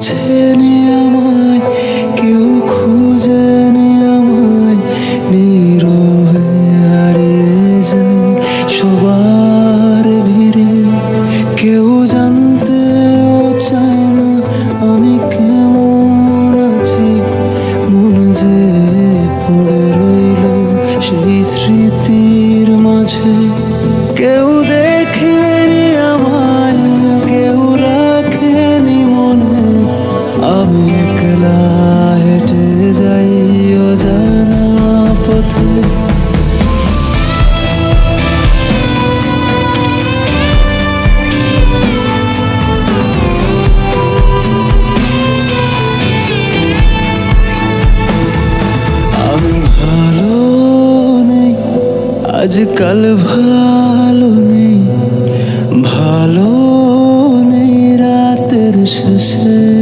বোঝেনি আমায়, কেউ খুঁজেনি আমায়, নীরবে হারিয়ে যাই সবার ভিড়ে। কেউ জানতেও চায় না আমি কেমন আছি, মন যে পড়ে রইল সেই স্মৃতির মাঝে। কেউ দেখেনি আমায়, কেউ রাখেনি মনে, আমি একলা হেঁটে যাই অজানা পথে। আমি ভালো নেই, আজকাল ভালো নেই, ভালো নেই রাতের শেষে।